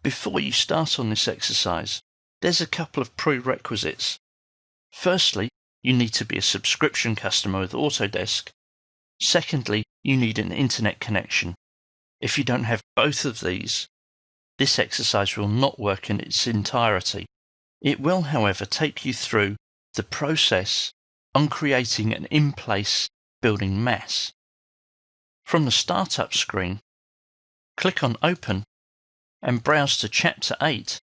Before you start on this exercise, there's a couple of prerequisites. Firstly, you need to be a subscription customer with Autodesk. Secondly, you need an internet connection. If you don't have both of these, this exercise will not work in its entirety. It will, however, take you through the process on creating an in-place building mass. From the Startup screen, click on Open and browse to Chapter 8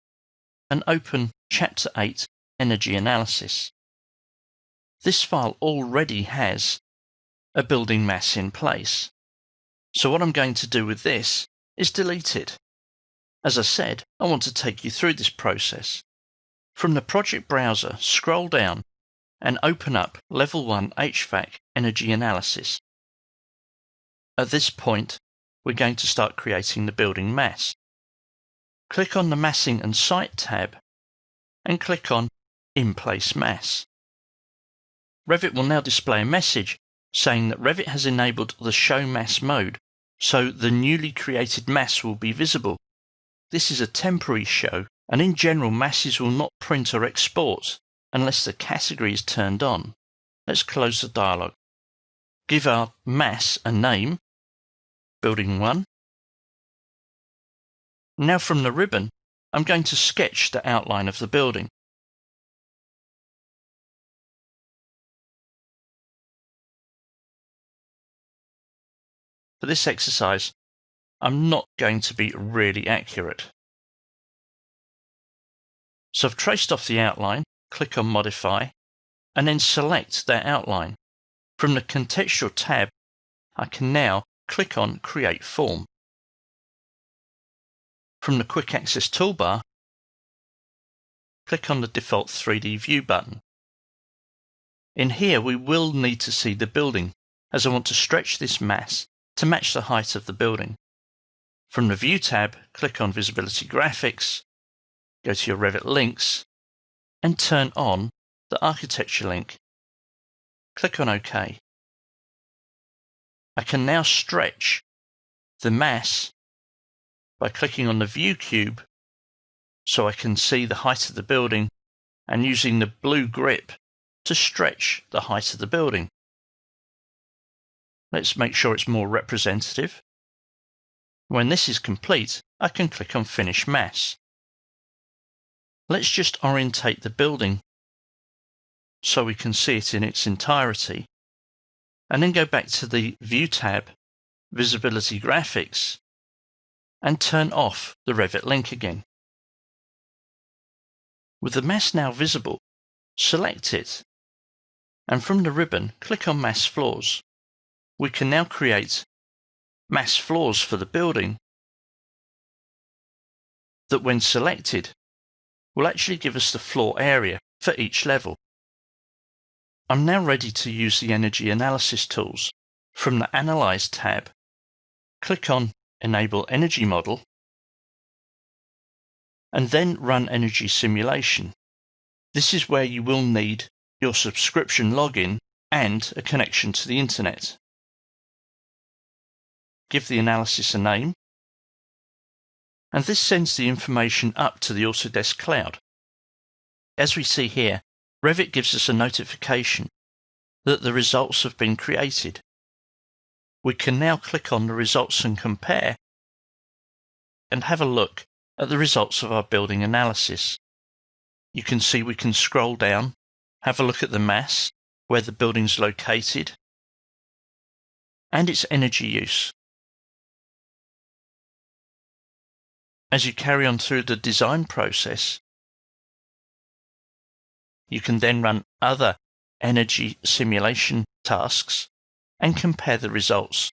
and open Chapter 8 Energy Analysis. This file already has a building mass in place. So what I'm going to do with this is delete it. As I said, I want to take you through this process. From the project browser, scroll down and open up Level 1 HVAC Energy Analysis. At this point, we're going to start creating the building mass. Click on the Massing and Site tab and click on In Place Mass. Revit will now display a message saying that Revit has enabled the Show Mass mode, so the newly created mass will be visible. This is a temporary show, and in general masses will not print or export unless the category is turned on. Let's close the dialog. Give our mass a name, Building 1. Now from the ribbon, I'm going to sketch the outline of the building. For this exercise, I'm not going to be really accurate. So I've traced off the outline, click on Modify, and then select that outline. From the Contextual tab, I can now click on Create Form. From the Quick Access toolbar, click on the default 3D View button. In here, we will need to see the building, as I want to stretch this mass to match the height of the building. From the View tab, click on Visibility Graphics, go to your Revit links, and turn on the Architecture link. Click on OK. I can now stretch the mass by clicking on the View cube so I can see the height of the building and using the blue grip to stretch the height of the building. Let's make sure it's more representative. When this is complete, I can click on Finish Mass. Let's just orientate the building so we can see it in its entirety, and then go back to the View tab, Visibility Graphics, and turn off the Revit link again. With the mass now visible, select it, and from the ribbon, click on Mass Floors. We can now create mass floors for the building that, when selected, will actually give us the floor area for each level. I'm now ready to use the energy analysis tools. From the Analyze tab, click on Enable Energy Model, and then Run Energy Simulation. This is where you will need your subscription login and a connection to the internet. Give the analysis a name, and this sends the information up to the Autodesk Cloud. As we see here, Revit gives us a notification that the results have been created. We can now click on the results and compare and have a look at the results of our building analysis. You can see we can scroll down, have a look at the mass, where the building's located, and its energy use. As you carry on through the design process, you can then run other energy simulation tasks and compare the results